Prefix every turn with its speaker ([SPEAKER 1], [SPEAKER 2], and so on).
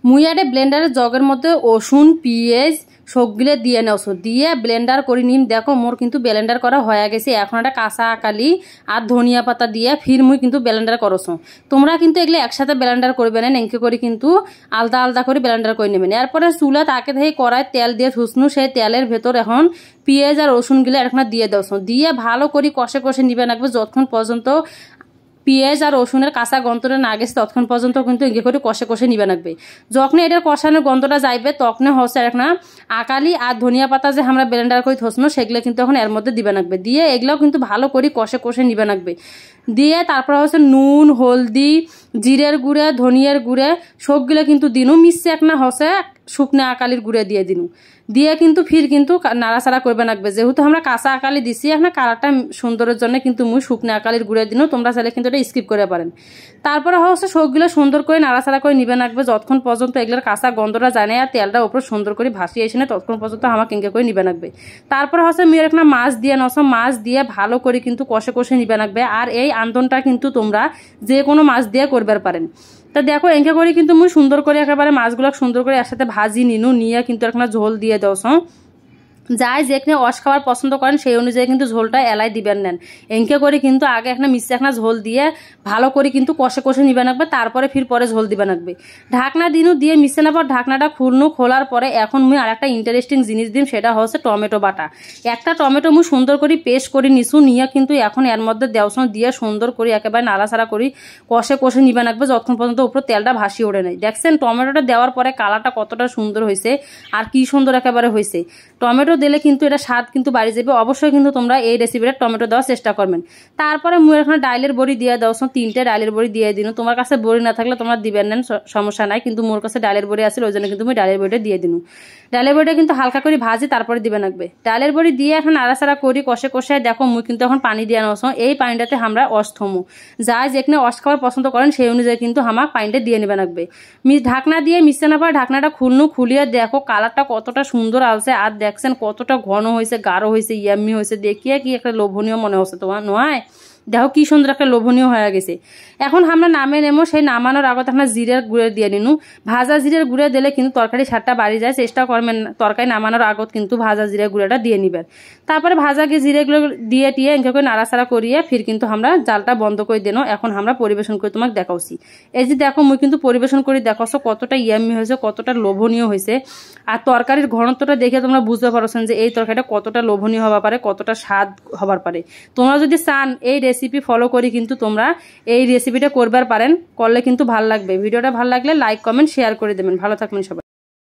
[SPEAKER 1] মুইয়ারে ব্লেন্ডারের জগের মধ্যে রসুন পিঁয়াজ সবগুলো দিয়ে নেওছো দিয়ে ব্লেন্ডার করে নিম। দেখো মোর কিন্তু ব্লেন্ডার করা হয়ে গেছে। এখন একটা কাঁচা আকালি আর ধনিয়া পাতা দিয়ে ফির মুই কিন্তু ব্লেন্ডার করছো। তোমরা কিন্তু এগুলো একসাথে ব্লেন্ডার করবে না, এঁকে করে কিন্তু আলাদা আলাদা করে ব্লেন্ডার করে নেবেন। এরপরে চুলা তাকে থেকে কড়াই তেল দিয়ে থুসনু, সেই তেলের ভেতর এখন পেঁয়াজ আর রসুনগুলো এখন দিয়ে দেওছো। দিয়ে ভালো করে কষে কষে নিবে রাখবে যতক্ষণ পর্যন্ত পেঁয়াজ আর রসুনের কাঁচা গন্ধটা না গেছে ততক্ষণ পর্যন্ত কিন্তু এগে করে কষে কষে নিবে রাখবে। যখন এটার কষানোর গন্ধটা যাইবে তখন হচ্ছে একটা আকালি আর ধনিয়া পাতা যে আমরা ব্লেন্ডার করে থসনো সেগুলো কিন্তু এখন এর মধ্যে দিবে রাখবে। দিয়ে এগুলোও কিন্তু ভালো করে কষে কষে নিবে রাখবে। দিয়ে তারপর হচ্ছে নুন হলদি জিরের গুঁড়ে ধনিয়ার গুঁড়ে সবগুলো কিন্তু দিনু মিশছে একটা হচ্ছে শুকনো আকালির গুঁড়ে দিয়ে দিনু। দিয়ে কিন্তু ফির কিন্তু নাড়াচাড়া করবে রাখবে। যেহেতু আমরা কাঁচা আকালি দিছি এখন কালারটা সুন্দরের জন্য কিন্তু মুই শুকনো আকালির গুঁড়ে দিনু। তোমরা চাইলে কিন্তু এটা স্কিপ করে পারেন। তারপরে হচ্ছে সবগুলো সুন্দর করে নাড়াচাড়া করে নিবে রাখবে যতক্ষণ পর্যন্ত এগুলোর কাঁচা গন্ধটা যায় না আর তেলটা ওপর সুন্দর করে ভাসিয়ে এসে না ততক্ষণ পর্যন্ত আমাকে কেঙ্কে করে নিবে রাখবে। তারপরে হচ্ছে মেয়ের একটা মাছ দিয়ে নস মাছ দিয়ে ভালো করে কিন্তু কষে কষে নিবে রাখবে। আর এই আন্দোলনটা কিন্তু তোমরা যে কোনো মাছ দিয়ে করবে পারেন। তা দেখো এঁকে করে কিন্তু মুই সুন্দর করে একেবারে মাছগুলো সুন্দর করে একসাথে ভাজি নিনু নিয়ে কিন্তু একটা ঝোল দিয়ে দাও। যাই যেখানে অস খাবার পছন্দ করেন সেই অনুযায়ী কিন্তু ঝোলটা এলাই দিবেন নেন। এঁকে করে কিন্তু আগে একটা মিশে একটা ঝোল দিয়ে ভালো করে কিন্তু কষে কষে নিবে রাখবে। তারপরে ফির পরে ঝোল দিবে রাখবে। ঢাকনা দিনু দিয়ে মিশে নেবার ঢাকনাটা খুলনু। খোলার পরে এখন মুই আর একটা ইন্টারেস্টিং জিনিস দিন, সেটা হচ্ছে টমেটো বাটা। একটা টমেটো মুই সুন্দর করে পেস্ট করে নিছু নিয়ে কিন্তু এখন এর মধ্যে দেওয়ার দিয়ে সুন্দর করে একেবারে নাড়াচাড়া করি কষে কষে নিবে রাখবে যতক্ষণ পর্যন্ত উপর তেলটা ভাসি ওঠে নেই। দেখছেন টমেটোটা দেওয়ার পরে কালারটা কতটা সুন্দর হয়েছে আর কি সুন্দর একেবারে হয়েছে। টমেটো দিলে কিন্তু এটা স্বাদ কিন্তু বাড়ি যাবে। অবশ্যই কিন্তু তোমরা এই রেসিপিটা টমেটো দেওয়ার চেষ্টা করবেন। তারপরে মুই এখানে ডাইলের বড়ি দিয়ে দাও। 3টে ডাইলের বড়ি দিয়ে দিন। তোমার কাছে বড়ি না থাকলে তোমরা দিবেন না, সমস্যা নাই, কিন্তু মোর কাছে ডাইলের বড়ি আছে ওই জন্য কিন্তু মুই ডাইলের বড়িটা দিয়ে দিন। ডাইলের বড়িটা কিন্তু হালকা করে ভাজি তারপরে দিবে রাখবে। ডাইলের বড়ি দিয়ে এখন নাড়াচাড়া করি কষে কষে দেখো মুই কিন্তু এখন পানি দিয়ে নস। এই পানিটাতে আমরা অস থমু। যাই যেখানে অস খাবার পছন্দ করেন সেই অনুযায়ী কিন্তু আমার পানিটা দিয়ে নেবে রাখবে। ঢাকনা দিয়ে মিশে নেবার ঢাকনাটা খুলনু খুলিয়ে দেখো কালারটা কতটা সুন্দর আসছে আর দেখছেন কতটা ঘন হয়েছে গাঢ় হয়েছে ইয়াম্মি হয়েছে। দেখিয়ে কি একটা লোভনীয় মনে হচ্ছে তোমার নয়? দেখো কি সুন্দর একটা লোভনীয় হয়ে গেছে। এখন আমরা নামে নেবো। সেই নামানোর আগত আমরা জিরের গুঁড়ে দিয়ে নিনু। ভাজা জিরের গুঁড়ে দিলে কিন্তু তরকারি স্বাদটা বাড়ি যায়। চেষ্টা করবেন তরকারি নামানোর আগত কিন্তু ভাজা জিরের গুঁড়েটা দিয়ে নিবেন। তারপরে ভাজা জিরেগুলো দিয়ে টিয়ে এঁকে করে নাড়াচাড়া করিয়ে ফির কিন্তু আমরা জালটা বন্ধ করে দেনো। এখন আমরা পরিবেশন করে তোমাকে দেখাচ্ছি। এই যে দেখো মুই কিন্তু পরিবেশন করে দেখাচ্ছ কতটা ইয়াম্মি হয়েছে কতটা লোভনীয় হয়েছে। আর তরকারির ঘনত্বটা দেখে তোমরা বুঝতে পারছেন যে এই তরকারিটা কতটা লোভনীয় হবার পারে কতটা স্বাদ হবার পারে। তোমরা যদি চান এই রেসিপি ফলো করি কিন্তু তোমরা এই রেসিপিটা করবার পারেন। করলে কিন্তু ভালো লাগবে। ভিডিওটা ভালো লাগলে লাইক কমেন্ট শেয়ার করে দেবেন। ভালো থাকবেন সবাই।